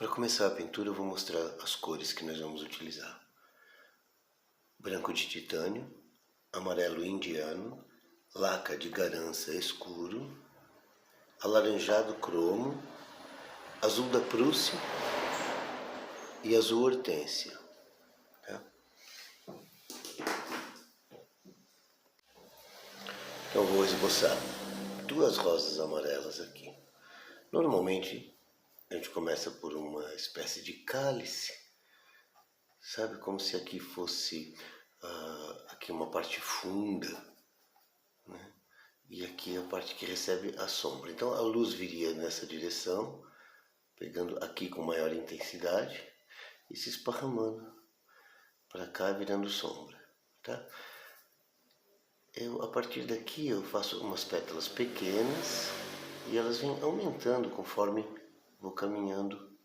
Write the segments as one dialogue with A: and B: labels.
A: Para começar a pintura eu vou mostrar as cores que nós vamos utilizar. Branco de titânio, amarelo indiano, laca de garança escuro, alaranjado cromo, azul da Prússia e azul hortênsia. Tá? Então eu vou esboçar duas rosas amarelas aqui. Normalmente a gente começa por uma espécie de cálice, sabe, como se aqui fosse aqui uma parte funda, né? E aqui a parte que recebe a sombra. Então a luz viria nessa direção, pegando aqui com maior intensidade e se esparramando para cá, virando sombra, tá? A partir daqui eu faço umas pétalas pequenas e elas vêm aumentando conforme vou caminhando,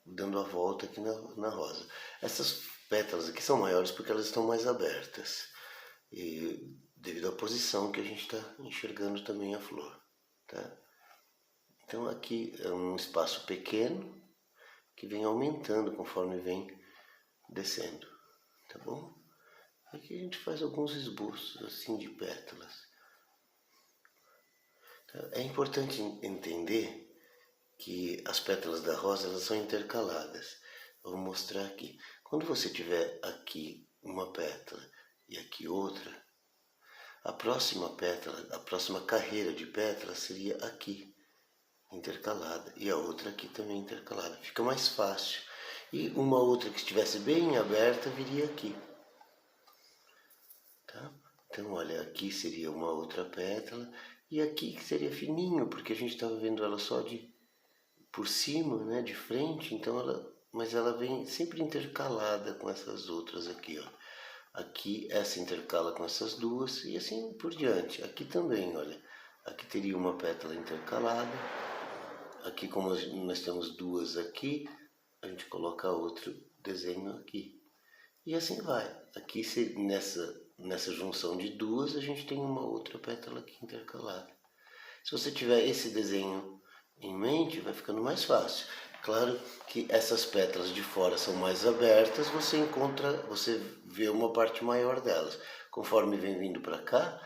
A: dando a volta aqui na rosa. Essas pétalas aqui são maiores porque elas estão mais abertas, e devido à posição que a gente está enxergando também a flor, tá? Então aqui é um espaço pequeno que vem aumentando conforme vem descendo, tá bom? Aqui a gente faz alguns esboços assim de pétalas. É importante entender que as pétalas da rosa elas são intercaladas. Eu vou mostrar aqui. Quando você tiver aqui uma pétala e aqui outra, a próxima pétala, a próxima carreira de pétalas seria aqui, intercalada, e a outra aqui também intercalada. Fica mais fácil. E uma outra que estivesse bem aberta viria aqui. Tá? Então, olha, aqui seria uma outra pétala, e aqui que seria fininho, porque a gente estava vendo ela só por cima, né, de frente, então mas ela vem sempre intercalada com essas outras aqui, ó. Aqui essa intercala com essas duas e assim por diante. Aqui também, olha, aqui teria uma pétala intercalada. Aqui, como nós temos duas aqui, a gente coloca outro desenho aqui. E assim vai. Aqui nessa junção de duas, a gente tem uma outra pétala aqui intercalada. Se você tiver esse desenho em mente, vai ficando mais fácil. Claro que essas pétalas de fora são mais abertas, você vê uma parte maior delas. Conforme vem vindo para cá,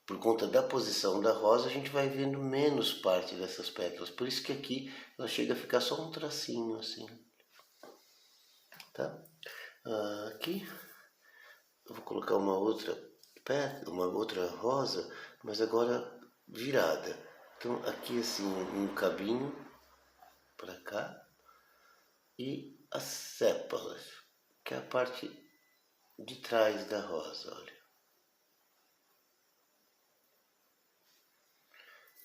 A: por conta da posição da rosa, a gente vai vendo menos parte dessas pétalas. Por isso que aqui ela chega a ficar só um tracinho assim. Tá? Aqui eu vou colocar uma outra rosa, mas agora virada. Então aqui assim um cabinho para cá e as sépalas, que é a parte de trás da rosa, olha.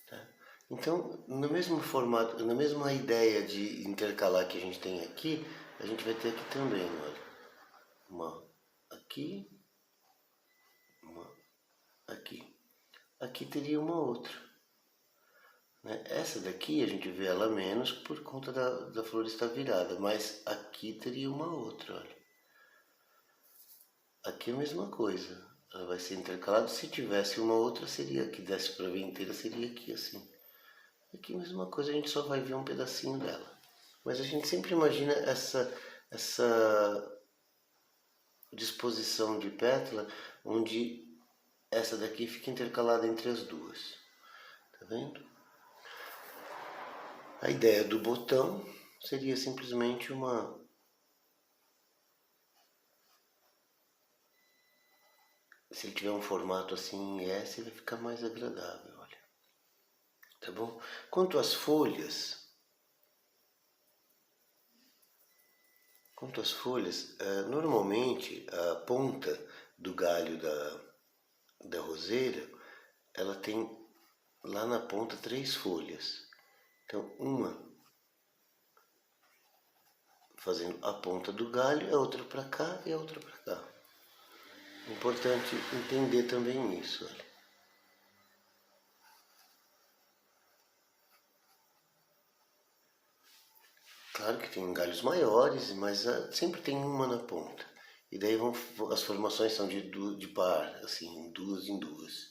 A: Tá? Então, no mesmo formato, na mesma ideia de intercalar que a gente tem aqui, a gente vai ter aqui também, olha. Uma aqui, uma aqui. Aqui teria uma outra. Essa daqui a gente vê ela menos por conta da flor estar virada, mas aqui teria uma outra, olha. Aqui é a mesma coisa, ela vai ser intercalada. Se tivesse uma outra, seria que desse para ver inteira, seria aqui assim. Aqui a mesma coisa, a gente só vai ver um pedacinho dela. Mas a gente sempre imagina essa disposição de pétala, onde essa daqui fica intercalada entre as duas. Tá vendo? A ideia do botão seria simplesmente se ele tiver um formato assim em S, vai ficar mais agradável, olha. Tá bom? Quanto às folhas, normalmente a ponta do galho da roseira, ela tem lá na ponta 3 folhas. Então, uma fazendo a ponta do galho, a outra para cá e a outra para cá. Importante entender também isso, olha. Claro que tem galhos maiores, mas sempre tem uma na ponta. E daí as formações são de par, assim, duas em duas.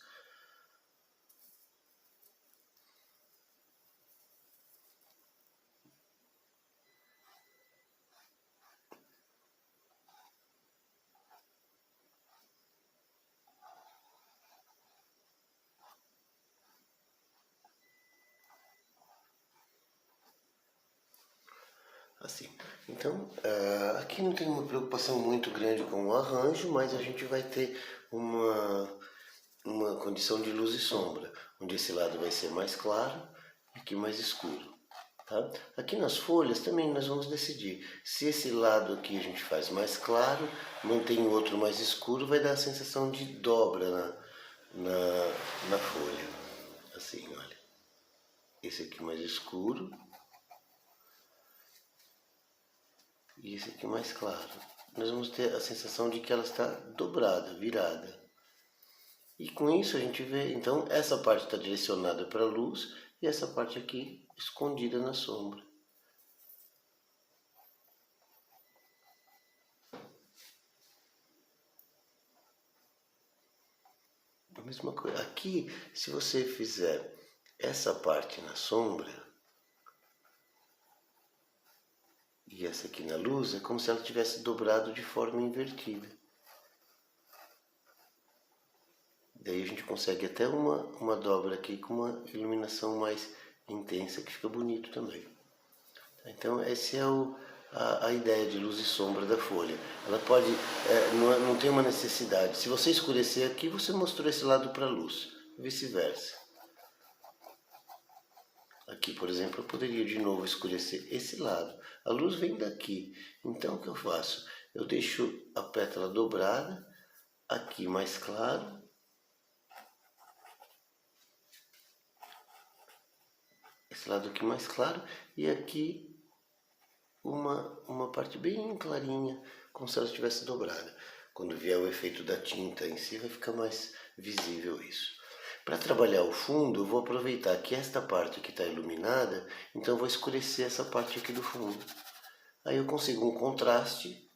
A: assim. Então, aqui não tem uma preocupação muito grande com o arranjo, mas a gente vai ter uma condição de luz e sombra, onde esse lado vai ser mais claro e aqui mais escuro. Tá? Aqui nas folhas também nós vamos decidir se esse lado aqui a gente faz mais claro, mantém o outro mais escuro, vai dar a sensação de dobra na folha. Assim, olha. Esse aqui mais escuro e esse aqui mais claro. Nós vamos ter a sensação de que ela está dobrada, virada. E com isso a gente vê, então, essa parte está direcionada para a luz e essa parte aqui escondida na sombra. A mesma coisa. Aqui, se você fizer essa parte na sombra e essa aqui na luz, é como se ela tivesse dobrado de forma invertida. Daí a gente consegue até uma dobra aqui com uma iluminação mais intensa, que fica bonito também. Então essa é a ideia de luz e sombra da folha. Ela pode, não tem uma necessidade. Se você escurecer aqui, você mostrou esse lado para a luz, vice-versa. Aqui, por exemplo, eu poderia de novo escurecer esse lado. A luz vem daqui. Então o que eu faço? Eu deixo a pétala dobrada, aqui mais claro. Esse lado aqui mais claro e aqui uma parte bem clarinha, como se ela estivesse dobrada. Quando vier o efeito da tinta em si, vai ficar mais visível isso. Para trabalhar o fundo, eu vou aproveitar que esta parte aqui está iluminada, então eu vou escurecer essa parte aqui do fundo. Aí eu consigo um contraste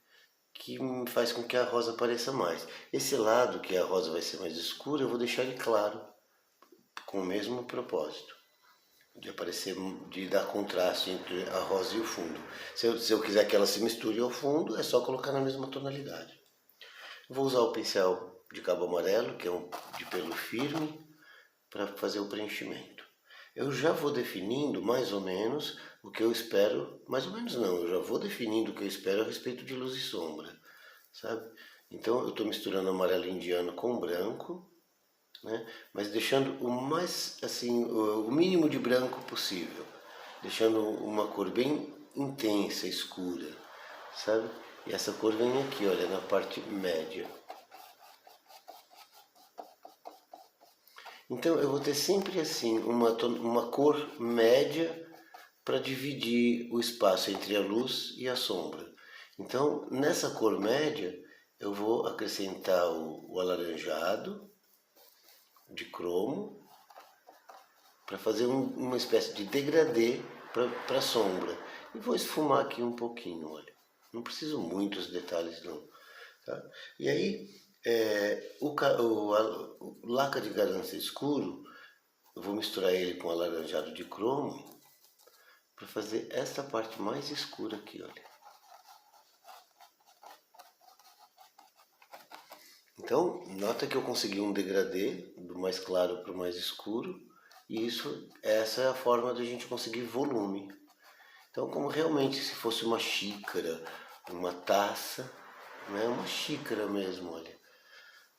A: que faz com que a rosa apareça mais. Esse lado que a rosa vai ser mais escura, eu vou deixar ele claro, com o mesmo propósito. De aparecer, de dar contraste entre a rosa e o fundo. Se eu quiser que ela se misture ao fundo, é só colocar na mesma tonalidade. Vou usar o pincel de cabo amarelo, que é de pelo firme, para fazer o preenchimento. Eu já vou definindo mais ou menos o que eu espero, mais ou menos não, eu já vou definindo o que eu espero a respeito de luz e sombra, sabe? Então eu estou misturando amarelo indiano com branco, né? Mas deixando o mais, assim, o mínimo de branco possível, deixando uma cor bem intensa, escura, sabe? E essa cor vem aqui, olha, na parte média. Então eu vou ter sempre assim uma cor média para dividir o espaço entre a luz e a sombra. Então nessa cor média eu vou acrescentar o alaranjado de cromo para fazer uma espécie de degradê para a sombra. E vou esfumar aqui um pouquinho, olha. Não preciso muitos detalhes não. Tá? E aí, o laca de garança escuro, eu vou misturar ele com alaranjado de cromo para fazer esta parte mais escura aqui, olha. Então, nota que eu consegui um degradê do mais claro para o mais escuro, e essa é a forma de a gente conseguir volume. Então, como realmente se fosse uma xícara, uma taça, né? Uma xícara mesmo, olha.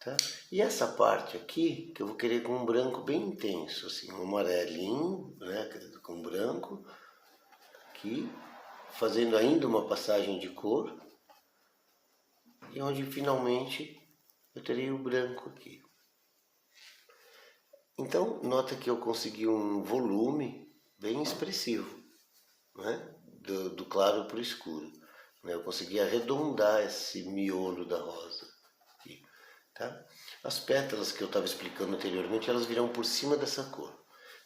A: Tá? E essa parte aqui, que eu vou querer com um branco bem intenso, assim, um amarelinho, né? Com branco, aqui, fazendo ainda uma passagem de cor, e onde finalmente eu terei o branco aqui. Então, nota que eu consegui um volume bem expressivo, né? Do claro para o escuro. Né? Eu consegui arredondar esse miolo da rosa. Aqui, tá? As pétalas que eu estava explicando anteriormente, elas virão por cima dessa cor.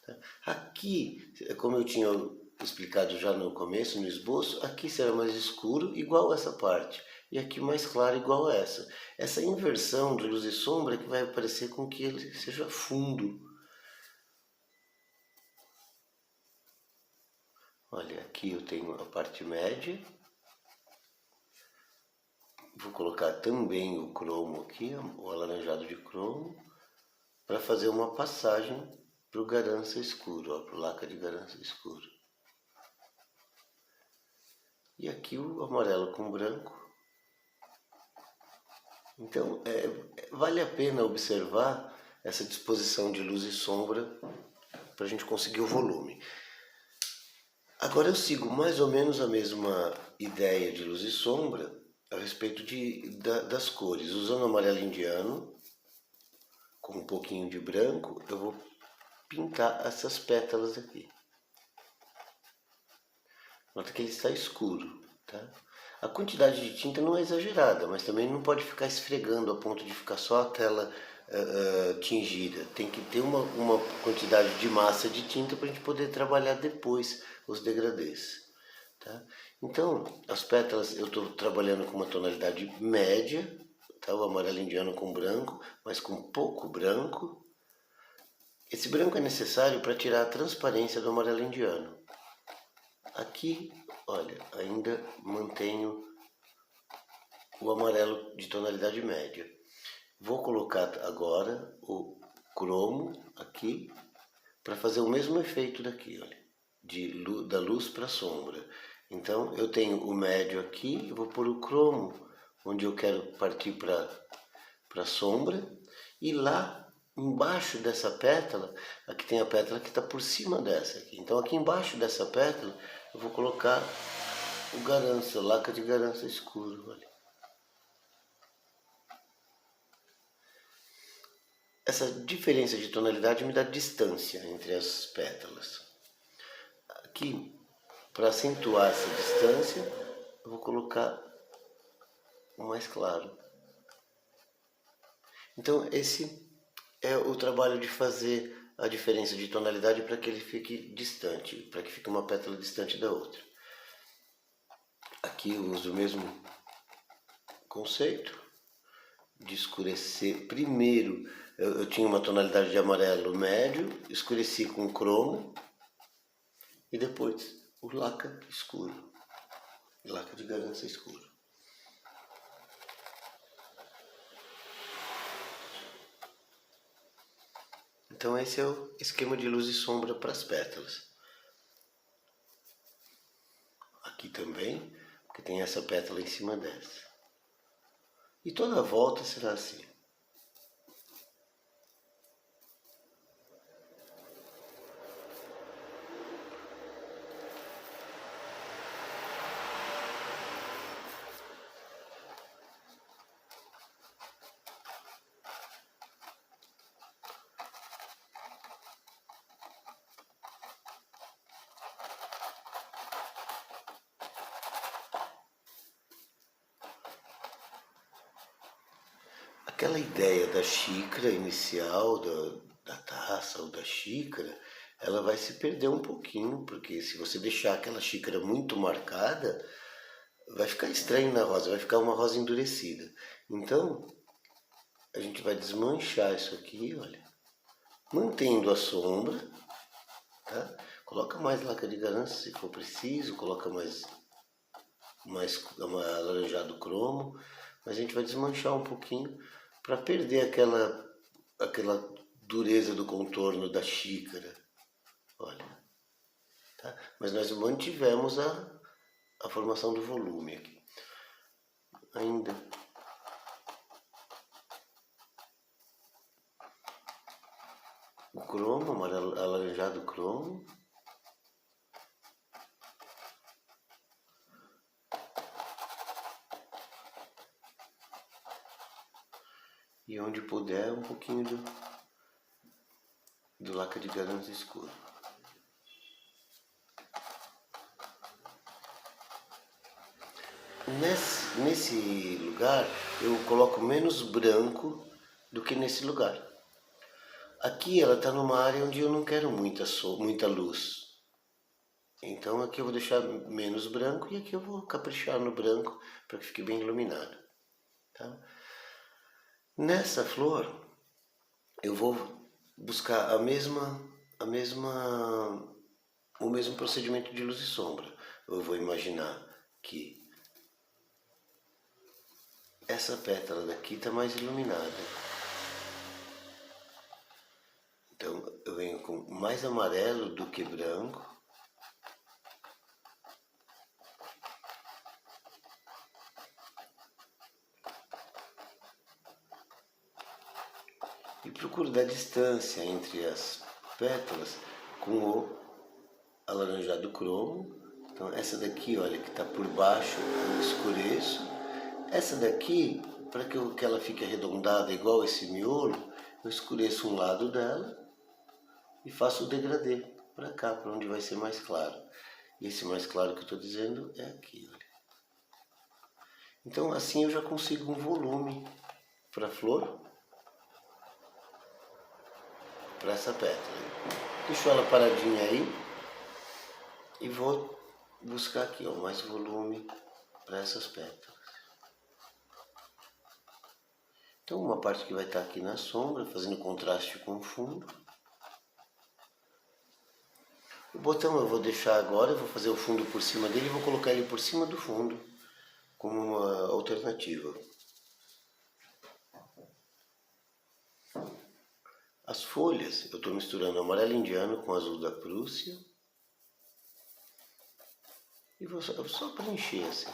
A: Tá? Aqui, como eu tinha explicado já no começo, no esboço, aqui será mais escuro, igual essa parte. E aqui mais claro, igual a essa. Essa inversão de luz e sombra é que vai parecer com que ele seja fundo. Olha, aqui eu tenho a parte média. Vou colocar também o cromo aqui, o alaranjado de cromo, para fazer uma passagem para o garança escuro, para o laca de garança escuro. e aqui o amarelo com branco. Então, vale a pena observar essa disposição de luz e sombra para a gente conseguir o volume. Agora eu sigo mais ou menos a mesma ideia de luz e sombra a respeito das cores. Usando amarelo indiano, com um pouquinho de branco, eu vou pintar essas pétalas aqui. Nota que ele está escuro, tá? A quantidade de tinta não é exagerada, mas também não pode ficar esfregando a ponto de ficar só a tela tingida. Tem que ter uma quantidade de massa de tinta para a gente poder trabalhar depois os degradês. Tá? Então, as pétalas eu estou trabalhando com uma tonalidade média, tá? O amarelo indiano com branco, mas com pouco branco. Esse branco é necessário para tirar a transparência do amarelo indiano. Aqui, olha, ainda mantenho o amarelo de tonalidade média. Vou colocar agora o cromo aqui para fazer o mesmo efeito daqui, olha, da luz para a sombra. Então eu tenho o médio aqui, eu vou pôr o cromo onde eu quero partir para a sombra, e lá embaixo dessa pétala, aqui tem a pétala que está por cima dessa aqui. Então aqui embaixo dessa pétala eu vou colocar o garança, laca de garança escuro, olha. Essa diferença de tonalidade me dá distância entre as pétalas. Aqui, para acentuar essa distância, eu vou colocar o mais claro. Então esse é o trabalho de fazer a diferença de tonalidade para que ele fique distante, para que fique uma pétala distante da outra. Aqui eu uso o mesmo conceito de escurecer. Primeiro eu tinha uma tonalidade de amarelo médio, escureci com cromo e depois o laca escuro, laca de garança escuro. Então esse é o esquema de luz e sombra para as pétalas. Aqui também, porque tem essa pétala em cima dessa. E toda a volta será assim. Aquela ideia da xícara inicial, da taça ou da xícara, ela vai se perder um pouquinho, porque se você deixar aquela xícara muito marcada, vai ficar estranho na rosa, vai ficar uma rosa endurecida. Então, a gente vai desmanchar isso aqui, olha, mantendo a sombra, tá? Coloca mais laca de garança se for preciso, coloca mais alaranjado cromo, mas a gente vai desmanchar um pouquinho para perder aquela dureza do contorno da xícara, olha, tá? Mas nós mantivemos a formação do volume aqui. Ainda o cromo, amarelo, alaranjado cromo. E onde puder, um pouquinho do laca de garança escuro. Nesse lugar, eu coloco menos branco do que nesse lugar. Aqui ela está numa área onde eu não quero muita luz. Então aqui eu vou deixar menos branco e aqui eu vou caprichar no branco para que fique bem iluminado. Tá? Nessa flor, eu vou buscar o mesmo procedimento de luz e sombra. Eu vou imaginar que essa pétala daqui está mais iluminada. Então eu venho com mais amarelo do que branco. e procuro dar distância entre as pétalas com o alaranjado cromo. Então essa daqui, olha, que está por baixo, eu escureço. Essa daqui, para que ela fique arredondada igual esse miolo, eu escureço um lado dela e faço o degradê para cá, para onde vai ser mais claro. E esse mais claro que eu estou dizendo é aqui, olha. Então assim eu já consigo um volume para a flor, para essa pétala. Deixo ela paradinha aí e vou buscar aqui, ó, mais volume para essas pétalas. Então uma parte que vai estar aqui na sombra, fazendo contraste com o fundo. O botão eu vou deixar agora, eu vou fazer o fundo por cima dele e vou colocar ele por cima do fundo, como uma alternativa. As folhas, eu estou misturando amarelo indiano com azul da Prússia. E vou só preencher assim.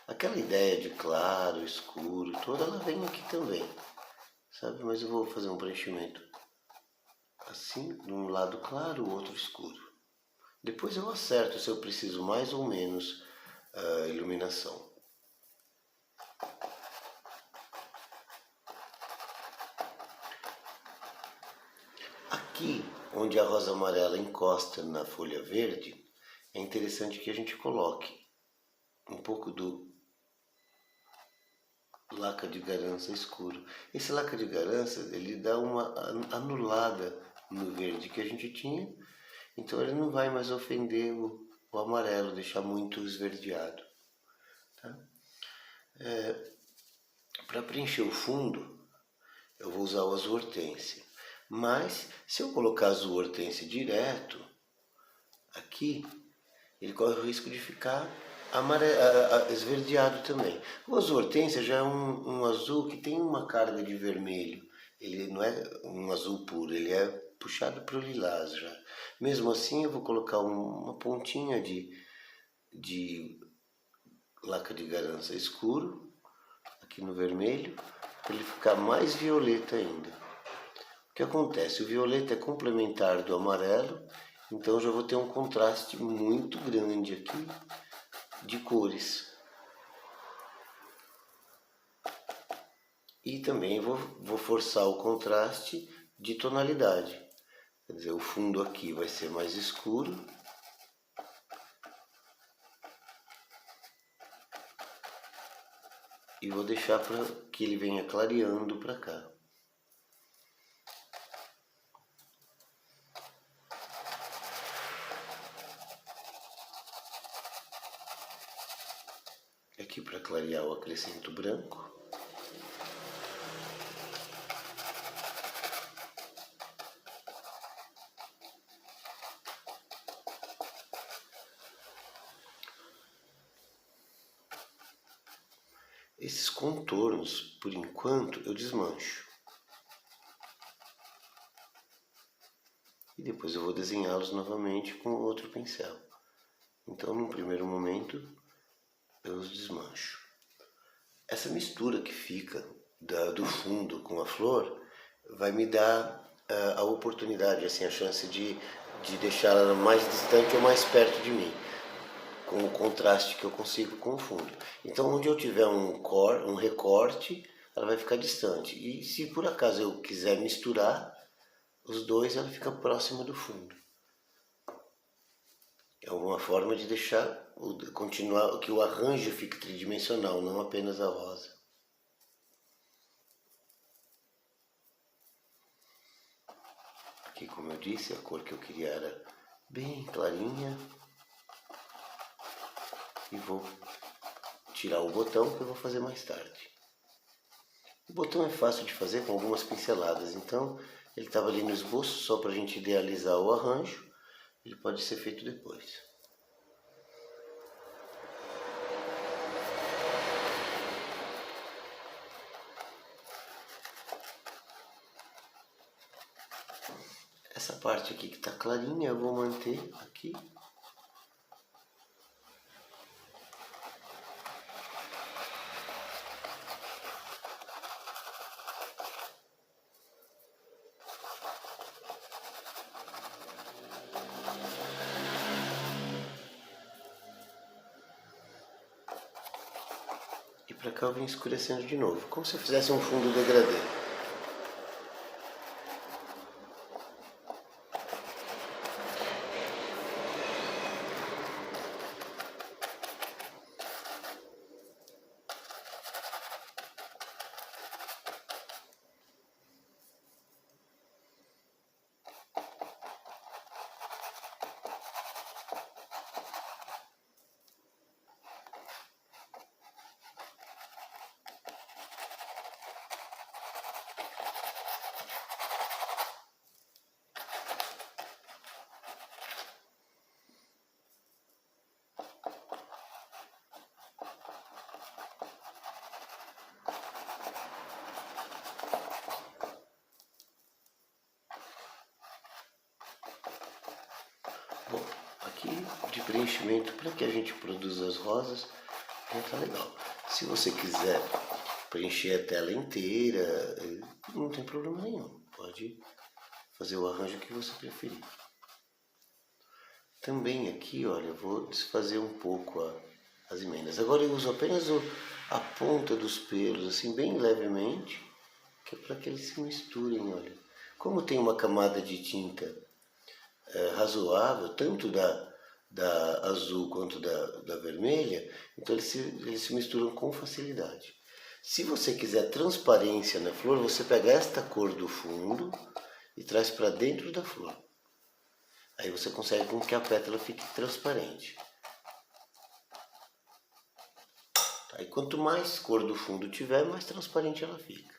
A: Aquela ideia de claro, escuro, toda ela vem aqui também, sabe? Mas eu vou fazer um preenchimento assim, de um lado claro, o outro escuro. Depois eu acerto se eu preciso mais ou menos iluminação. Aqui, onde a rosa amarela encosta na folha verde, é interessante que a gente coloque um pouco do laca de garança escuro. Esse laca de garança, ele dá uma anulada no verde que a gente tinha, então ele não vai mais ofender o amarelo, deixar muito esverdeado. Tá? Para preencher o fundo, eu vou usar o azul hortênsia. Mas, se eu colocar azul hortênsia direto aqui, ele corre o risco de ficar esverdeado também. O azul hortênsia já é um azul que tem uma carga de vermelho. Ele não é um azul puro, ele é puxado para o lilás já. Mesmo assim, eu vou colocar uma pontinha de laca de garança escuro aqui no vermelho, para ele ficar mais violeta ainda. O que acontece? O violeta é complementar do amarelo, então eu já vou ter um contraste muito grande aqui de cores. E também vou forçar o contraste de tonalidade. Quer dizer, o fundo aqui vai ser mais escuro. E vou deixar para que ele venha clareando para cá. Aqui para clarear eu acrescento branco. Esses contornos, por enquanto, eu desmancho. E depois eu vou desenhá-los novamente com outro pincel. Então, num primeiro momento, eu os desmancho. Essa mistura que fica do fundo com a flor vai me dar a oportunidade, assim, a chance de deixar ela mais distante ou mais perto de mim, com o contraste que eu consigo com o fundo. Então, onde eu tiver um recorte, ela vai ficar distante. E se por acaso eu quiser misturar os dois, ela fica próxima do fundo. É uma forma de deixar, continuar, que o arranjo fique tridimensional, não apenas a rosa. Aqui, como eu disse, a cor que eu queria era bem clarinha. E vou tirar o botão que eu vou fazer mais tarde. O botão é fácil de fazer com algumas pinceladas, então ele estava ali no esboço só para a gente idealizar o arranjo. Ele pode ser feito depois. Essa parte aqui que está clarinha eu vou manter aqui. para cá eu venho escurecendo de novo, como se eu fizesse um fundo degradê. Bom, aqui de preenchimento, para que a gente produza as rosas, já tá legal. Se você quiser preencher a tela inteira, não tem problema nenhum. Pode fazer o arranjo que você preferir. Também aqui, olha, eu vou desfazer um pouco as emendas. Agora eu uso apenas a ponta dos pelos, assim, bem levemente, que é para que eles se misturem, olha. Como tem uma camada de tinta razoável, tanto da azul quanto da vermelha, então eles se misturam com facilidade. Se você quiser transparência na flor, você pega esta cor do fundo e traz para dentro da flor. Aí você consegue com que a pétala fique transparente. Aí quanto mais cor do fundo tiver, mais transparente ela fica.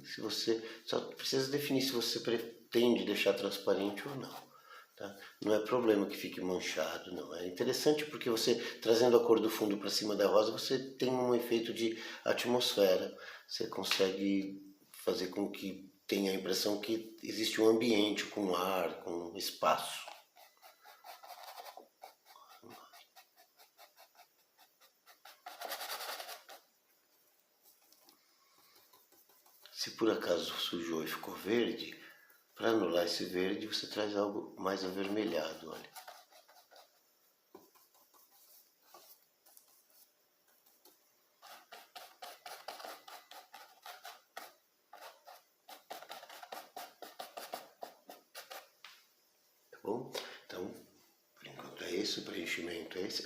A: Se você só precisa definir se você pretende deixar transparente ou não. Tá? Não é problema que fique manchado, não. É interessante porque você, trazendo a cor do fundo para cima da rosa, você tem um efeito de atmosfera. Você consegue fazer com que tenha a impressão que existe um ambiente com ar, com espaço. Se por acaso sujou e ficou verde, para anular esse verde, você traz algo mais avermelhado, olha. Tá bom? Então, por enquanto é esse, o preenchimento é esse.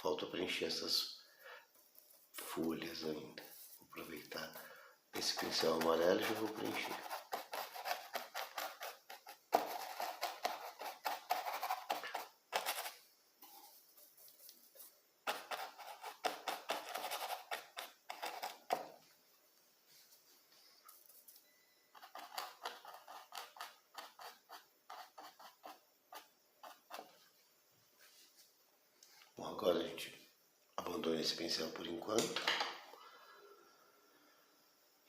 A: Falta preencher essas folhas ainda. Vou aproveitar esse pincel amarelo e já vou preencher. Bom, agora a gente abandona esse pincel por enquanto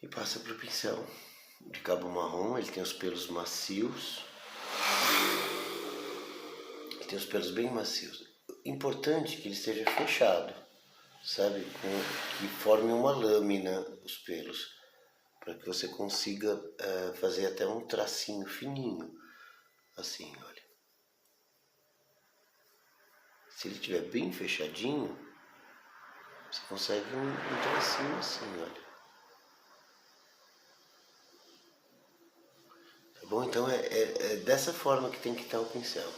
A: e passa para o pincel de cabo marrom. Ele tem os pelos macios, ele tem os pelos bem macios. Importante que ele esteja fechado, sabe? Que forme uma lâmina os pelos, para que você consiga fazer até um tracinho fininho, assim, olha. Se ele estiver bem fechadinho, você consegue um tracinho assim, olha. Tá bom? Então é dessa forma que tem que estar o pincel.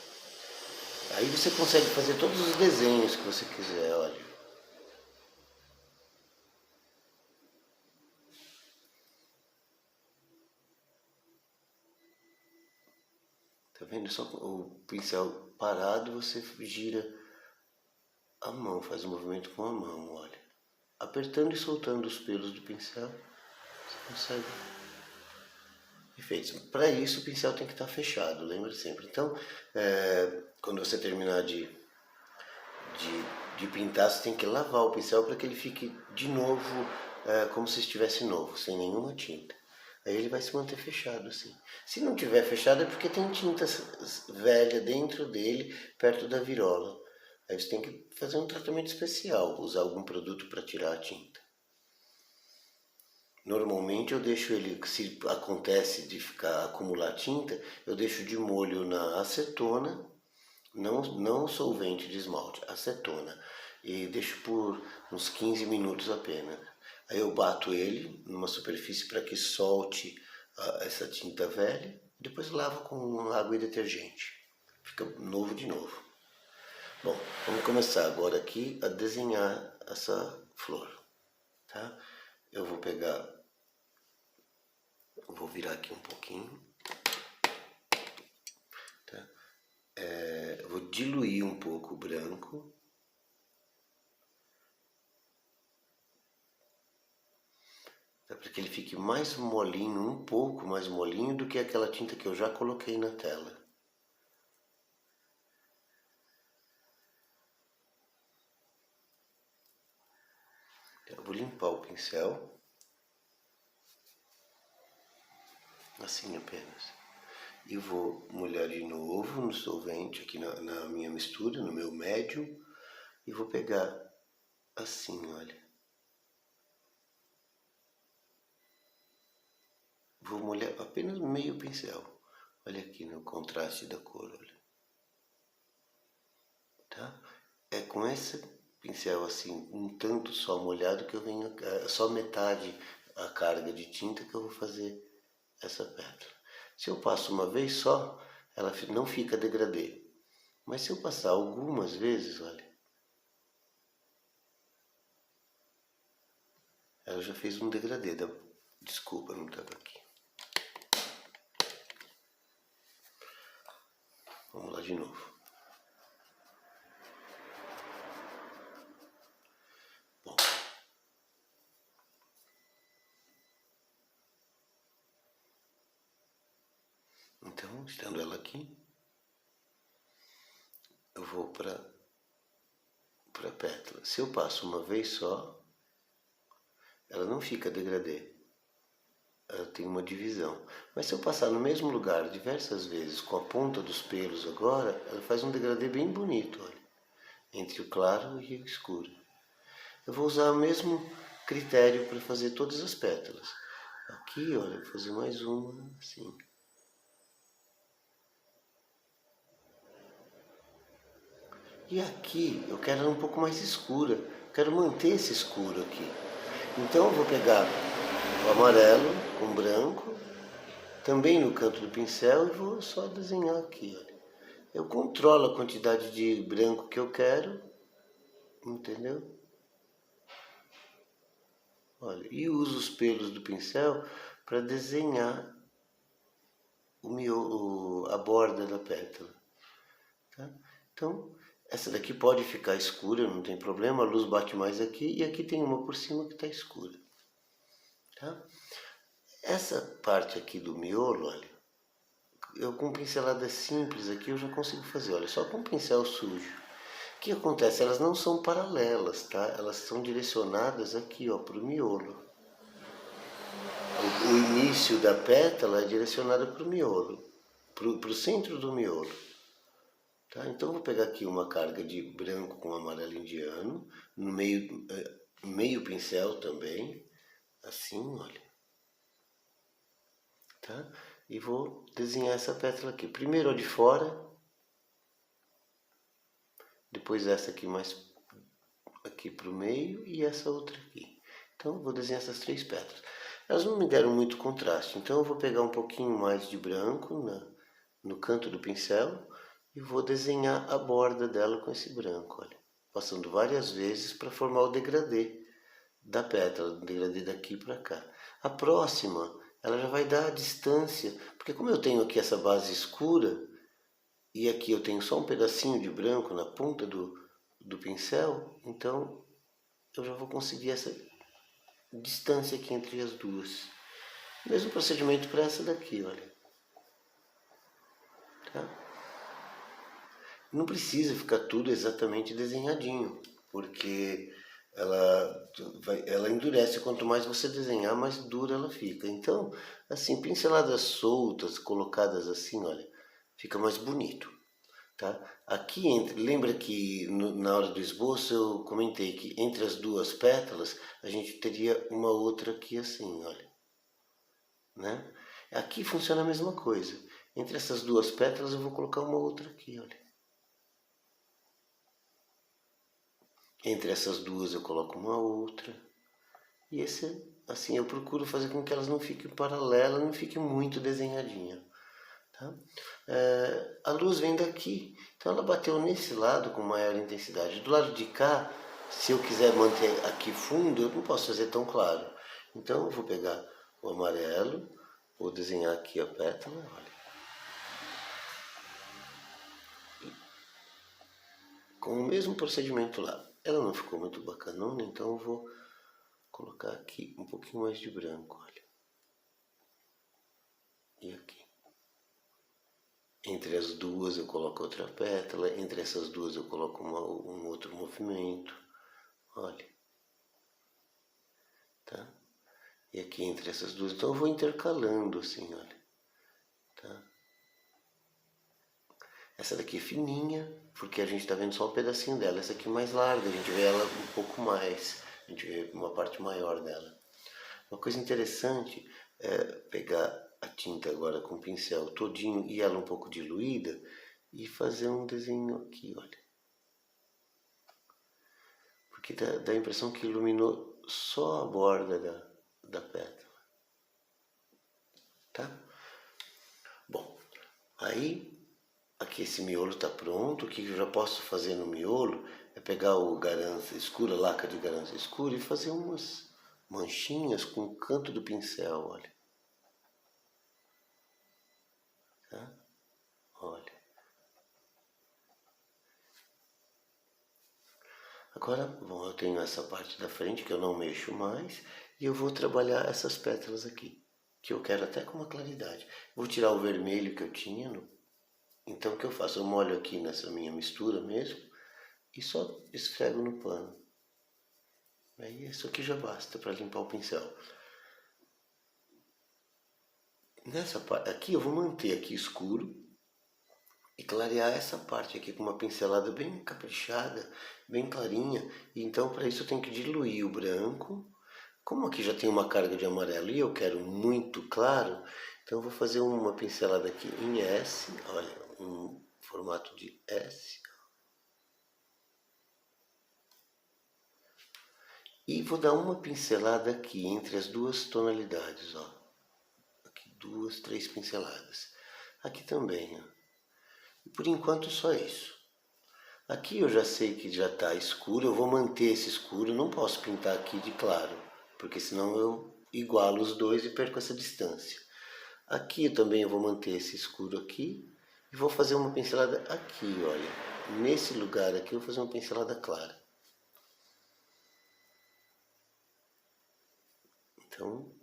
A: Aí você consegue fazer todos os desenhos que você quiser, olha. Tá vendo? Só com o pincel parado você gira a mão, faz o movimento com a mão, olha. Apertando e soltando os pelos do pincel, você consegue efeitos. Para isso o pincel tem que estar fechado, lembra sempre. Então, quando você terminar de pintar, você tem que lavar o pincel para que ele fique de novo como se estivesse novo, sem nenhuma tinta. Aí ele vai se manter fechado assim. Se não tiver fechado é porque tem tinta velha dentro dele, perto da virola. Aí você tem que fazer um tratamento especial, usar algum produto para tirar a tinta. Normalmente eu deixo ele, se acontece de acumular tinta, eu deixo de molho na acetona, não solvente de esmalte, acetona. e deixo por uns 15 minutos apenas. Aí eu bato ele numa superfície para que solte essa tinta velha, depois lavo com água e detergente. Fica novo de novo. Bom, vamos começar agora aqui a desenhar essa flor, tá? Eu vou virar aqui um pouquinho, tá? Eu vou diluir um pouco o branco. Para que ele fique mais molinho, um pouco mais molinho do que aquela tinta que eu já coloquei na tela. Eu vou limpar o pincel, assim apenas. E vou molhar de novo no solvente, aqui na minha mistura, no meu médio, e vou pegar assim, olha. Vou molhar apenas meio pincel. Olha aqui no contraste da cor, olha. Tá? É com esse pincel assim, um tanto só molhado, que eu venho, só metade a carga de tinta que eu vou fazer essa pétala. Se eu passo uma vez só, ela não fica degradê. Mas se eu passar algumas vezes, olha, ela já fez um degradê. Desculpa, não estava aqui. Vamos lá de novo. Bom. Então, estando ela aqui, eu vou para a pétala. Se eu passo uma vez só, ela não fica degradê. Ela tem uma divisão. Mas se eu passar no mesmo lugar diversas vezes, com a ponta dos pelos agora, ela faz um degradê bem bonito, olha, entre o claro e o escuro. Eu vou usar o mesmo critério para fazer todas as pétalas. Aqui, olha, vou fazer mais uma, assim. E aqui, eu quero ela um pouco mais escura. Quero manter esse escuro aqui. Então eu vou pegar o amarelo com branco, também no canto do pincel, e vou só desenhar aqui, olha. Eu controlo a quantidade de branco que eu quero, entendeu? Olha, e uso os pelos do pincel para desenhar a borda da pétala, tá? Então, essa daqui pode ficar escura, não tem problema, a luz bate mais aqui, e aqui tem uma por cima que está escura, tá? Essa parte aqui do miolo, olha, eu com pinceladas simples aqui eu já consigo fazer, olha, só com pincel sujo. O que acontece? Elas não são paralelas, tá? Elas são direcionadas aqui, ó, para o miolo. O início da pétala é direcionado para o miolo, para o centro do miolo. Tá? Então, vou pegar aqui uma carga de branco com amarelo indiano, no meio pincel também, assim, olha. Tá? E vou desenhar essa pétala aqui. Primeiro a de fora, depois essa aqui mais aqui para o meio e essa outra aqui. Então, vou desenhar essas três pétalas. Elas não me deram muito contraste, então eu vou pegar um pouquinho mais de branco no canto do pincel e vou desenhar a borda dela com esse branco, olha, passando várias vezes para formar o degradê da pétala, o degradê daqui para cá. A próxima, ela já vai dar a distância, porque como eu tenho aqui essa base escura e aqui eu tenho só um pedacinho de branco na ponta do pincel, então eu já vou conseguir essa distância aqui entre as duas. Mesmo procedimento para essa daqui, olha. Tá? Não precisa ficar tudo exatamente desenhadinho, porque ela endurece. Quanto mais você desenhar, mais dura ela fica. Então, assim, pinceladas soltas, colocadas assim, olha, fica mais bonito. Tá? Aqui, lembra que na hora do esboço eu comentei que entre as duas pétalas a gente teria uma outra aqui assim, olha. Né? Aqui funciona a mesma coisa. Entre essas duas pétalas eu vou colocar uma outra aqui, olha. Entre essas duas eu coloco uma outra. E assim, eu procuro fazer com que elas não fiquem paralelas, não fiquem muito desenhadinha. Tá? A luz vem daqui, então ela bateu nesse lado com maior intensidade. Do lado de cá, se eu quiser manter aqui fundo, eu não posso fazer tão claro. Então eu vou pegar o amarelo, vou desenhar aqui a pétala, olha. Com o mesmo procedimento lá. Ela não ficou muito bacanona, então eu vou colocar aqui um pouquinho mais de branco, olha. E aqui. Entre as duas eu coloco outra pétala, entre essas duas eu coloco um outro movimento, olha. Tá? E aqui entre essas duas, então eu vou intercalando assim, olha. Tá? Essa daqui é fininha, porque a gente está vendo só um pedacinho dela. Essa aqui é mais larga, a gente vê ela um pouco mais, a gente vê uma parte maior dela. Uma coisa interessante é pegar a tinta agora com o pincel todinho e ela um pouco diluída e fazer um desenho aqui, olha. Porque dá a impressão que iluminou só a borda da pétala. Tá? Bom, aí aqui esse miolo está pronto. O que eu já posso fazer no miolo é pegar o garança escura, laca de garança escura e fazer umas manchinhas com o canto do pincel, olha. Tá? Olha. Agora, bom, eu tenho essa parte da frente que eu não mexo mais e eu vou trabalhar essas pétalas aqui, que eu quero até com uma claridade. Vou tirar o vermelho que eu tinha, então o que eu faço? Eu molho aqui nessa minha mistura mesmo e só esfrego no pano. Aí isso aqui já basta para limpar o pincel. Nessa parte aqui eu vou manter aqui escuro e clarear essa parte aqui com uma pincelada bem caprichada, bem clarinha. E então para isso eu tenho que diluir o branco. Como aqui já tem uma carga de amarelo e eu quero muito claro, então eu vou fazer uma pincelada aqui em S, olha, um formato de S. E vou dar uma pincelada aqui entre as duas tonalidades, ó. Aqui duas, três pinceladas. Aqui também, ó. E por enquanto só isso. Aqui eu já sei que já está escuro, eu vou manter esse escuro, não posso pintar aqui de claro, porque senão eu igualo os dois e perco essa distância. Aqui também eu vou manter esse escuro aqui e vou fazer uma pincelada aqui, olha. Nesse lugar aqui eu vou fazer uma pincelada clara. Então,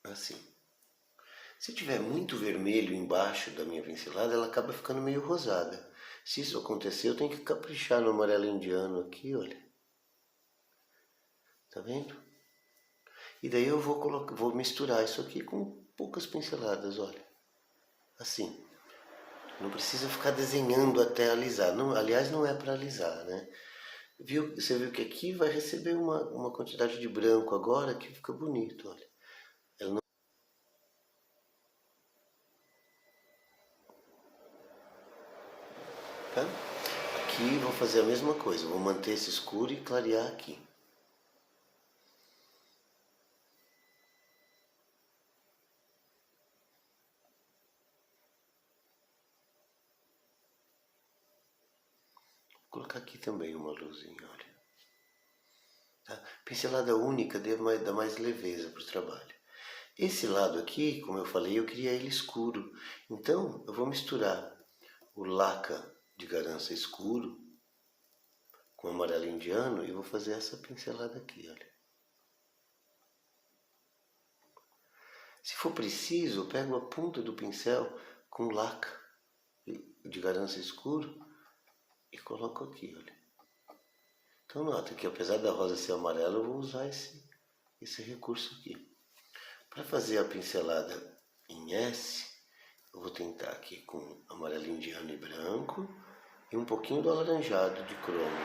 A: assim. Se tiver muito vermelho embaixo da minha pincelada, ela acaba ficando meio rosada. Se isso acontecer, eu tenho que caprichar no amarelo indiano aqui, olha. Tá vendo? E daí eu vou misturar isso aqui com poucas pinceladas, olha. Assim. Não precisa ficar desenhando até alisar. Não, aliás, não é para alisar, né? Você viu que aqui vai receber uma quantidade de branco agora que fica bonito, olha. Ela não... Tá? Aqui vou fazer a mesma coisa, vou manter esse escuro e clarear aqui. Vou colocar aqui também uma luzinha, olha. Tá? Pincelada única dá mais leveza para o trabalho. Esse lado aqui, como eu falei, eu queria ele escuro. Então, eu vou misturar o laca de garança escuro com amarelo indiano e vou fazer essa pincelada aqui, olha. Se for preciso, eu pego a ponta do pincel com laca de garança escuro e coloco aqui, olha. Então nota que apesar da rosa ser amarela, eu vou usar esse recurso aqui. Para fazer a pincelada em S, eu vou tentar aqui com amarelo indiano e branco e um pouquinho do alaranjado de cromo.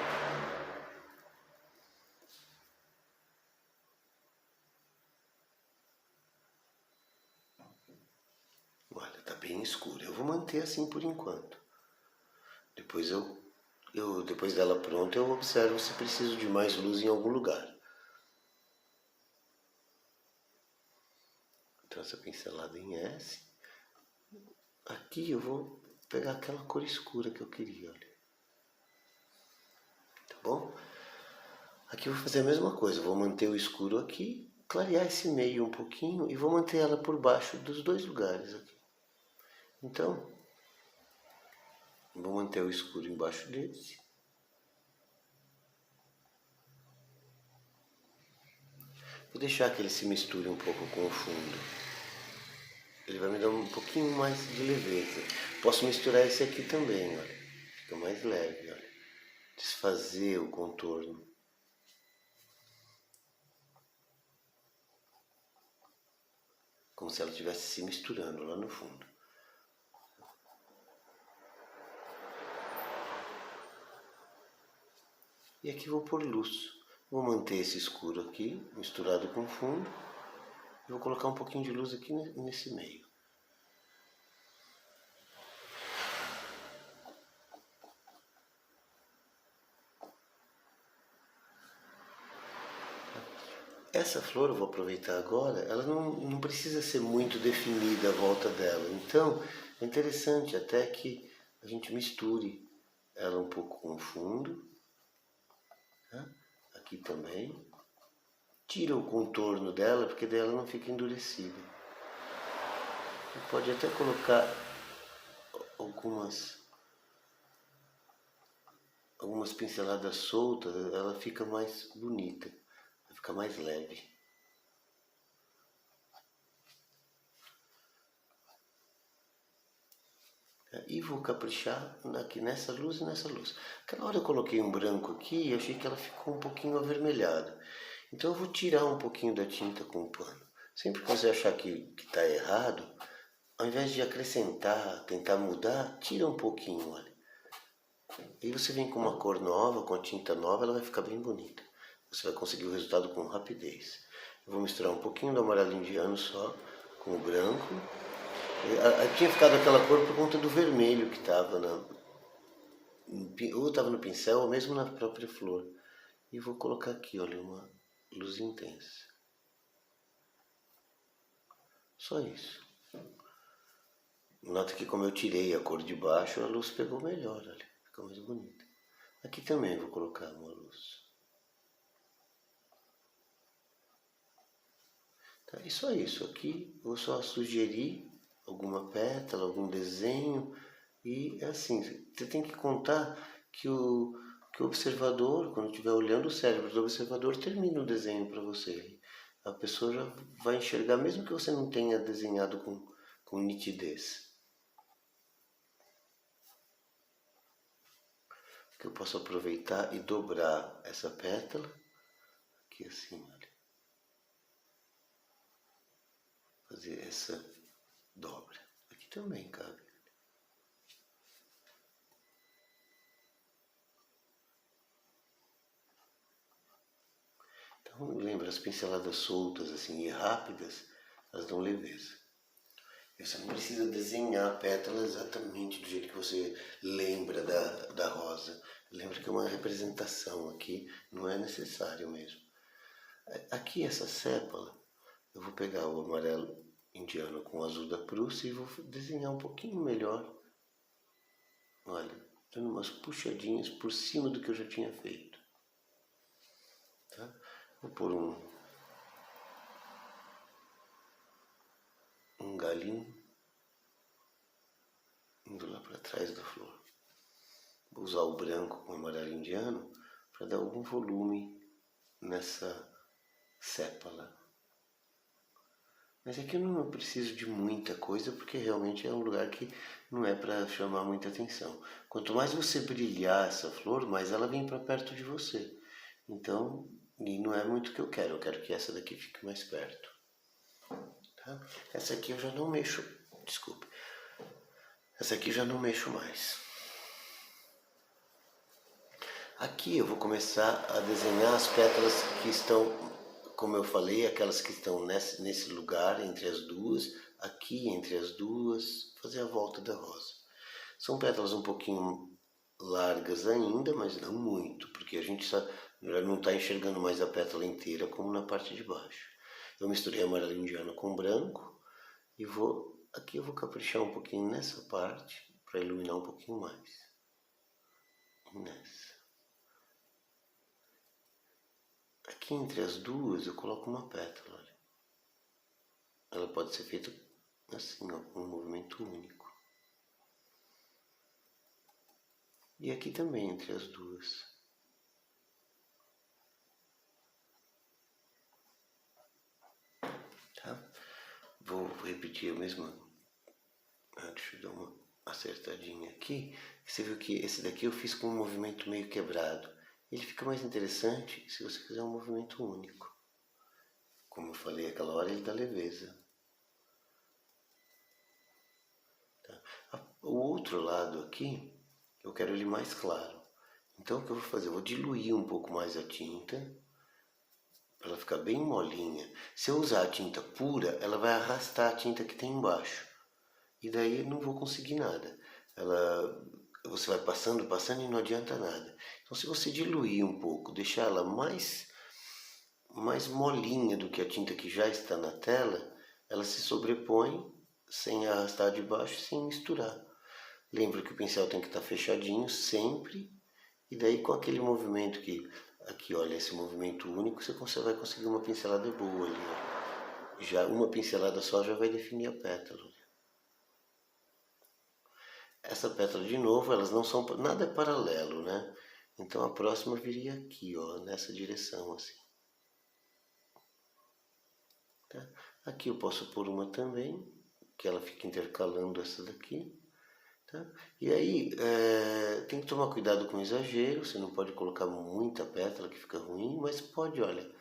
A: Olha, tá bem escura. Eu vou manter assim por enquanto. Depois depois dela pronta, eu observo se preciso de mais luz em algum lugar. Então essa pincelada em S. Aqui eu vou pegar aquela cor escura que eu queria, olha. Tá bom? Aqui eu vou fazer a mesma coisa, vou manter o escuro aqui, clarear esse meio um pouquinho e vou manter ela por baixo dos dois lugares aqui. Então, vou manter o escuro embaixo desse. Vou deixar que ele se misture um pouco com o fundo. Ele vai me dar um pouquinho mais de leveza. Posso misturar esse aqui também, olha. Fica mais leve, olha. Desfazer o contorno. Como se ela estivesse se misturando lá no fundo. E aqui vou pôr luz. Vou manter esse escuro aqui, misturado com o fundo. E vou colocar um pouquinho de luz aqui nesse meio. Essa flor eu vou aproveitar agora, ela não precisa ser muito definida a volta dela. Então, é interessante até que a gente misture ela um pouco com o fundo. Tá? Aqui também. Tira o contorno dela, porque daí ela não fica endurecida. Você pode até colocar algumas pinceladas soltas, ela fica mais bonita. Fica mais leve. E vou caprichar aqui nessa luz e nessa luz. Aquela hora eu coloquei um branco aqui e achei que ela ficou um pouquinho avermelhada. Então eu vou tirar um pouquinho da tinta com o pano. Sempre que você achar que está errado, ao invés de acrescentar, tentar mudar, tira um pouquinho, olha. Aí você vem com uma cor nova, com a tinta nova, ela vai ficar bem bonita. Você vai conseguir o resultado com rapidez. Eu vou misturar um pouquinho do amarelo indiano só com o branco. Tinha ficado aquela cor por conta do vermelho que estava ou estava no pincel ou mesmo na própria flor. E vou colocar aqui, olha, uma luz intensa. Só isso. Nota que como eu tirei a cor de baixo, a luz pegou melhor, olha, ficou mais bonita. Aqui também vou colocar uma luz. Tá, e só isso. Aqui vou só sugerir alguma pétala, algum desenho. E é assim, você tem que contar que o observador, quando estiver olhando o cérebro do observador, termina o desenho para você. A pessoa já vai enxergar, mesmo que você não tenha desenhado com nitidez. Que eu posso aproveitar e dobrar essa pétala. Aqui assim, olha. Fazer essa dobra. Aqui também cabe. Então, lembra, as pinceladas soltas assim e rápidas, elas dão leveza. Você não precisa desenhar a pétala exatamente do jeito que você lembra da rosa. Lembra que é uma representação aqui, não é necessário mesmo. Aqui essa sépala, eu vou pegar o amarelo indiano com o azul da Prússia e vou desenhar um pouquinho melhor. Olha, dando umas puxadinhas por cima do que eu já tinha feito. Tá? Vou pôr um galinho indo lá para trás da flor. Vou usar o branco com o amarelo indiano para dar algum volume nessa sépala. Mas aqui eu não preciso de muita coisa, porque realmente é um lugar que não é para chamar muita atenção. Quanto mais você brilhar essa flor, mais ela vem para perto de você. Então, e não é muito o que eu quero que essa daqui fique mais perto. Tá? Essa aqui eu já não mexo, desculpe. Essa aqui já não mexo mais. Aqui eu vou começar a desenhar as pétalas que estão, como eu falei, aquelas que estão nesse lugar entre as duas, aqui entre as duas, fazer fazer a volta da rosa. São pétalas um pouquinho largas ainda, mas não muito, porque a gente não está enxergando mais a pétala inteira como na parte de baixo. Eu misturei amarelo indiano com branco e aqui eu vou caprichar um pouquinho nessa parte para iluminar um pouquinho mais. Nessa. Aqui entre as duas eu coloco uma pétala. Olha. Ela pode ser feita assim, ó, com um movimento único. E aqui também entre as duas. Tá? Vou repetir a mesma. Deixa eu dar uma acertadinha aqui. Você viu que esse daqui eu fiz com um movimento meio quebrado. Ele fica mais interessante se você fizer um movimento único. Como eu falei aquela hora, ele dá leveza. Tá? O outro lado aqui, eu quero ele mais claro. Então o que eu vou fazer? Eu vou diluir um pouco mais a tinta, para ela ficar bem molinha. Se eu usar a tinta pura, ela vai arrastar a tinta que tem embaixo. E daí eu não vou conseguir nada. Você vai passando e não adianta nada. Então se você diluir um pouco, deixar ela mais molinha do que a tinta que já está na tela, ela se sobrepõe sem arrastar de baixo, sem misturar. Lembra que o pincel tem que estar fechadinho sempre, e daí com aquele movimento aqui olha, esse movimento único, você vai conseguir uma pincelada boa ali. Ó. Já uma pincelada só já vai definir a pétala. Essa pétala de novo, elas não são, nada é paralelo, né? Então a próxima viria aqui, ó, nessa direção assim. Tá? Aqui eu posso pôr uma também, que ela fica intercalando essa daqui. Tá? E aí tem que tomar cuidado com o exagero, você não pode colocar muita pétala que fica ruim, mas pode, olha,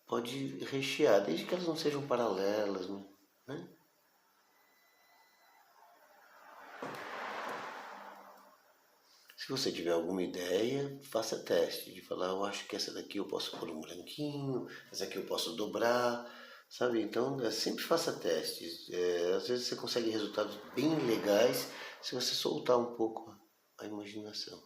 A: pode rechear, desde que elas não sejam paralelas, né? Se você tiver alguma ideia, faça teste de falar, eu acho que essa daqui eu posso pôr um branquinho, essa aqui eu posso dobrar, sabe? Então, sempre faça testes. Às vezes você consegue resultados bem legais se você soltar um pouco a imaginação.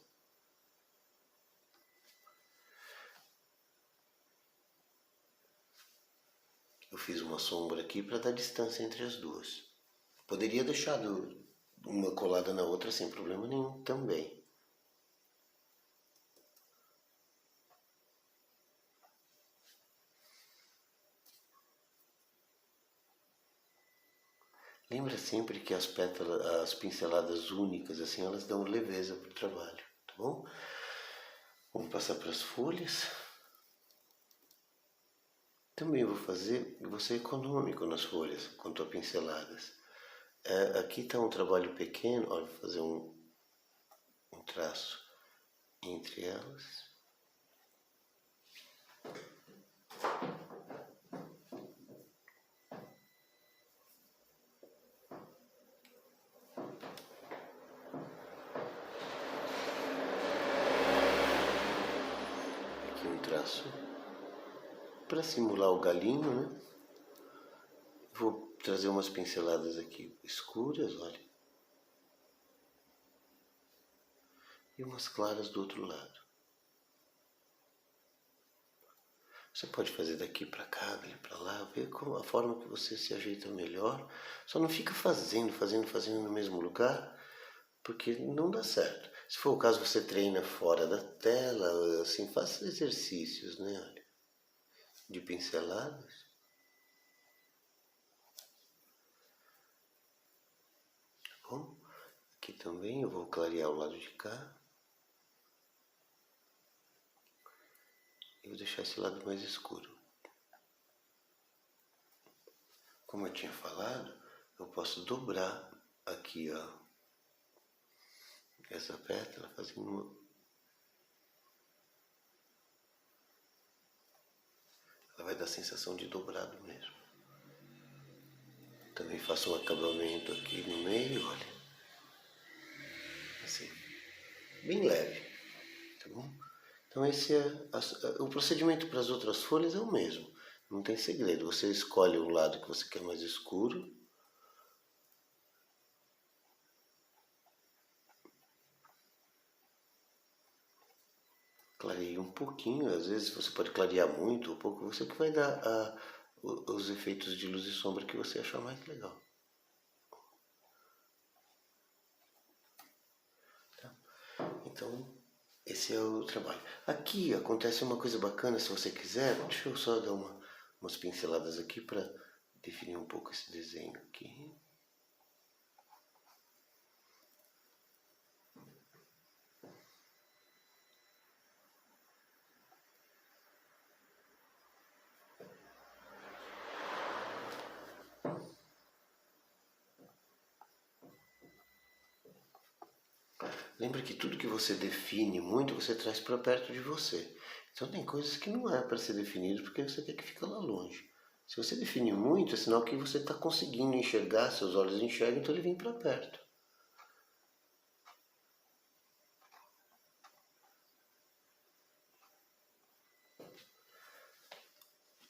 A: Eu fiz uma sombra aqui para dar distância entre as duas. Poderia deixar uma colada na outra sem problema nenhum também. Lembra sempre que as pétalas, as pinceladas únicas, assim, elas dão leveza para o trabalho, tá bom? Vamos passar para as folhas. Também vou ser econômico nas folhas, quanto a pinceladas. Aqui está um trabalho pequeno, olha, vou fazer um traço entre elas. Aqui um traço para simular o galinho, né? Vou trazer umas pinceladas aqui escuras, olha. E umas claras do outro lado. Você pode fazer daqui para cá, dali para lá, ver a forma que você se ajeita melhor. Só não fica fazendo no mesmo lugar, porque não dá certo. Se for o caso, você treina fora da tela, assim, faça exercícios, né, olha, de pinceladas. Tá bom? Aqui também eu vou clarear o lado de cá. E vou deixar esse lado mais escuro. Como eu tinha falado, eu posso dobrar aqui, ó, essa pétala, fazendo uma... Ela vai dar a sensação de dobrado mesmo. Também faço um acabamento aqui no meio, olha. Assim, bem leve, tá bom? Então esse o procedimento para as outras folhas é o mesmo, não tem segredo. Você escolhe o lado que você quer mais escuro, clareie um pouquinho, às vezes você pode clarear muito ou pouco, você que vai dar os efeitos de luz e sombra que você achar mais legal. Tá? Então, esse é o trabalho. Aqui acontece uma coisa bacana, se você quiser, deixa eu só dar umas pinceladas aqui para definir um pouco esse desenho aqui. Lembra que tudo que você define muito, você traz para perto de você. Então tem coisas que não é para ser definido porque você quer que fique lá longe. Se você define muito, é sinal que você está conseguindo enxergar, seus olhos enxergam, então ele vem para perto.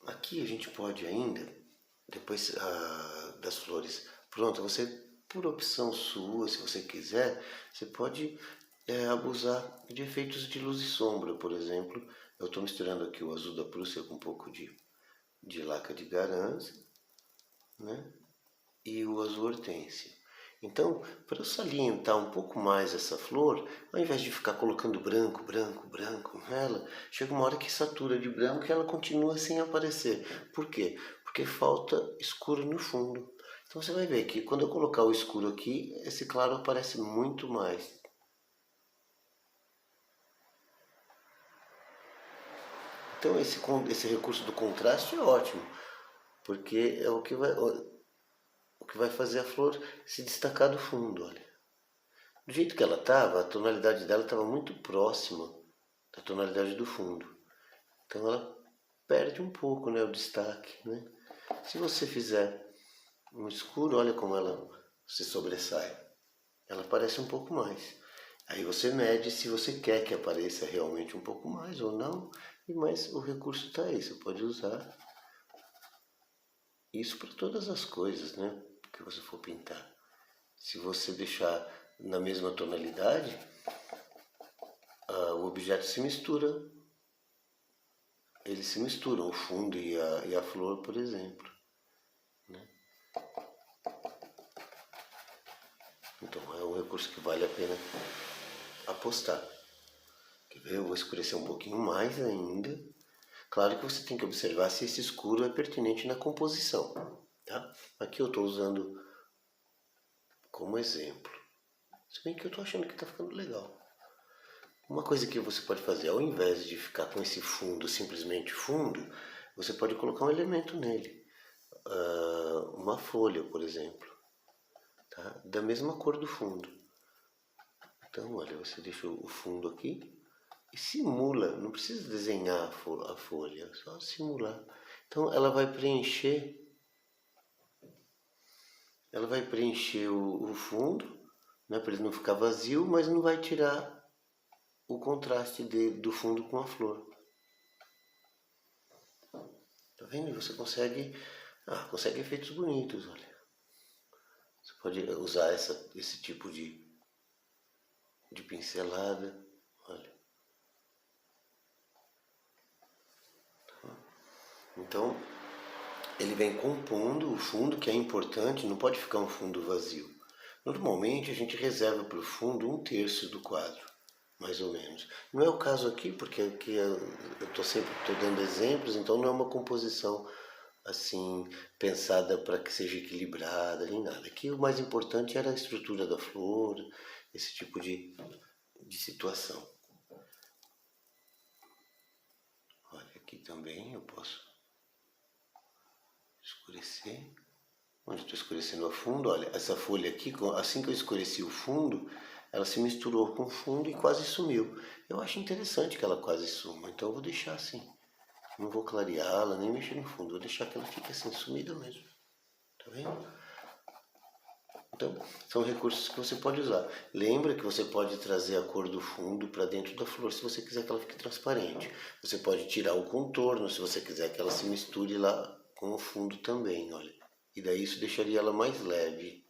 A: Aqui a gente pode ainda, depois das flores, pronto, você, por opção sua, se você quiser, você pode abusar de efeitos de luz e sombra, por exemplo. Eu estou misturando aqui o azul da Prússia com um pouco de laca de Garança, né? E o azul hortênsia. Então, para eu salientar um pouco mais essa flor, ao invés de ficar colocando branco, branco, branco nela, chega uma hora que satura de branco e ela continua sem aparecer. Por quê? Porque falta escuro no fundo. Então você vai ver que quando eu colocar o escuro aqui, esse claro aparece muito mais. Então esse recurso do contraste é ótimo, porque é o que vai fazer a flor se destacar do fundo, olha. Do jeito que ela estava, a tonalidade dela estava muito próxima da tonalidade do fundo. Então ela perde um pouco, né, o destaque, né? Se você fizer um escuro, olha como ela se sobressai. Ela aparece um pouco mais. Aí você mede se você quer que apareça realmente um pouco mais ou não. Mas o recurso está aí, você pode usar isso para todas as coisas, né, que você for pintar. Se você deixar na mesma tonalidade, o objeto se mistura. Eles se misturam, o fundo e a flor, por exemplo. Né? Então é um recurso que vale a pena apostar. Quer ver? Eu vou escurecer um pouquinho mais ainda. Claro que você tem que observar se esse escuro é pertinente na composição. Tá? Aqui eu estou usando como exemplo. Se bem que eu estou achando que está ficando legal. Uma coisa que você pode fazer, ao invés de ficar com esse fundo simplesmente fundo, você pode colocar um elemento nele. Uma folha, por exemplo. Tá? Da mesma cor do fundo. Então, olha, você deixa o fundo aqui e simula, não precisa desenhar a folha, só simular. Então ela vai preencher o fundo, né, para ele não ficar vazio, mas não vai tirar o contraste do fundo com a flor. Tá vendo? Você consegue efeitos bonitos, olha. Você pode usar esse tipo de pincelada, olha. Então, ele vem compondo o fundo, que é importante, não pode ficar um fundo vazio. Normalmente a gente reserva para o fundo 1/3 do quadro, mais ou menos. Não é o caso aqui, porque aqui eu estou dando exemplos, então não é uma composição assim pensada para que seja equilibrada nem nada. Aqui o mais importante era a estrutura da flor, esse tipo de situação. Olha, aqui também eu posso escurecer. Onde estou escurecendo a fundo, olha, essa folha aqui, assim que eu escureci o fundo, ela se misturou com o fundo e quase sumiu. Eu acho interessante que ela quase suma, então eu vou deixar assim. Não vou clareá-la, nem mexer no fundo, vou deixar que ela fique assim, sumida mesmo. Tá vendo? Então, são recursos que você pode usar. Lembra que você pode trazer a cor do fundo para dentro da flor se você quiser que ela fique transparente. Você pode tirar o contorno se você quiser que ela se misture lá com o fundo também, olha. E daí isso deixaria ela mais leve.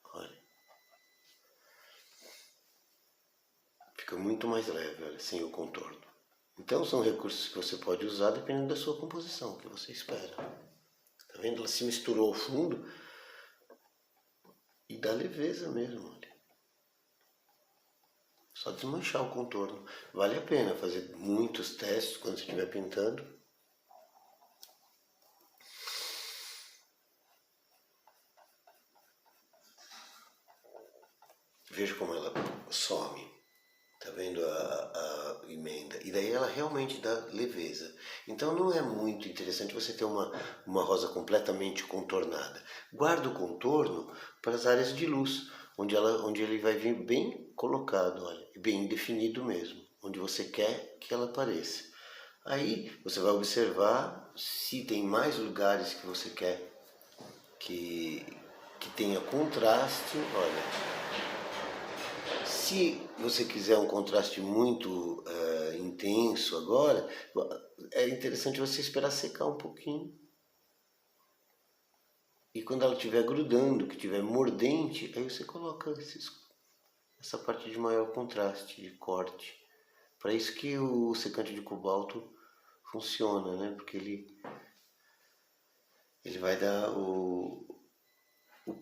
A: Olha. Fica muito mais leve, olha, sem o contorno. Então são recursos que você pode usar dependendo da sua composição, o que você espera. Tá vendo? Ela se misturou ao fundo e dá leveza mesmo, olha. Só desmanchar o contorno. Vale a pena fazer muitos testes quando você estiver pintando. Veja como ela some. Tá vendo a emenda? E daí ela realmente dá leveza. Então não é muito interessante você ter uma rosa completamente contornada. Guarda o contorno para as áreas de luz, onde ele vai vir bem colocado, olha, bem definido mesmo, onde você quer que ela apareça. Aí você vai observar se tem mais lugares que você quer que tenha contraste, olha. Se você quiser um contraste muito intenso agora, é interessante você esperar secar um pouquinho. E quando ela estiver grudando, que estiver mordente, aí você coloca essa parte de maior contraste, de corte. Para isso que o secante de cobalto funciona, né? Porque ele vai dar o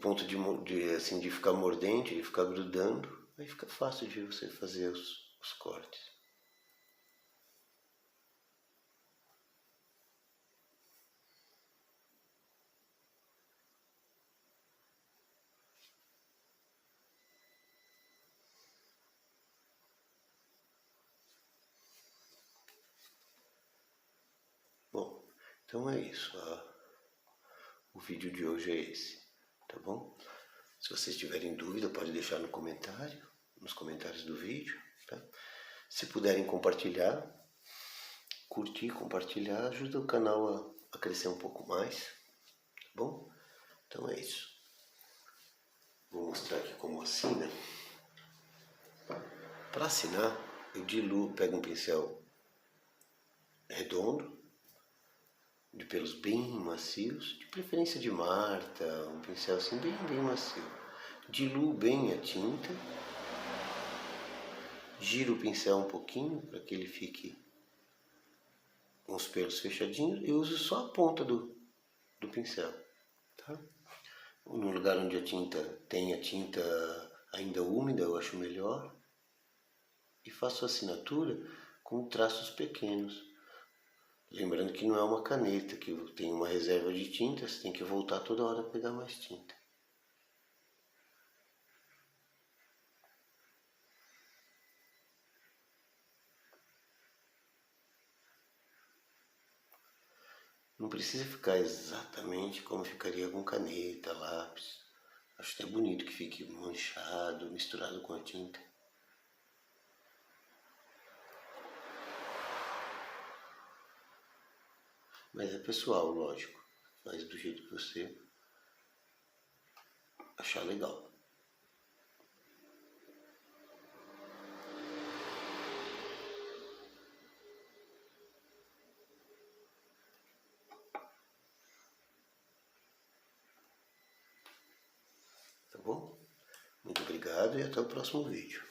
A: ponto assim, de ficar mordente, de ficar grudando. Aí fica fácil de você fazer os cortes. Bom, então é isso. O vídeo de hoje é esse, tá bom? Se vocês tiverem dúvida, pode deixar no comentário, nos comentários do vídeo, tá? Se puderem compartilhar, curtir, compartilhar, ajuda o canal a crescer um pouco mais, tá bom? Então é isso. Vou mostrar aqui como assina. Para assinar, eu diluo, pego um pincel redondo, de pelos bem macios, de preferência de Marta, um pincel assim bem macio. Diluo bem a tinta, giro o pincel um pouquinho para que ele fique com os pelos fechadinhos e uso só a ponta do pincel. Tá? No lugar onde tem a tinta ainda úmida, eu acho melhor. E faço a assinatura com traços pequenos. Lembrando que não é uma caneta, que tem uma reserva de tinta, você tem que voltar toda hora a pegar mais tinta. Não precisa ficar exatamente como ficaria com caneta, lápis. Acho até bonito que fique manchado, misturado com a tinta. Mas é pessoal, lógico. Faz do jeito que você achar legal. Tá bom? Muito obrigado e até o próximo vídeo.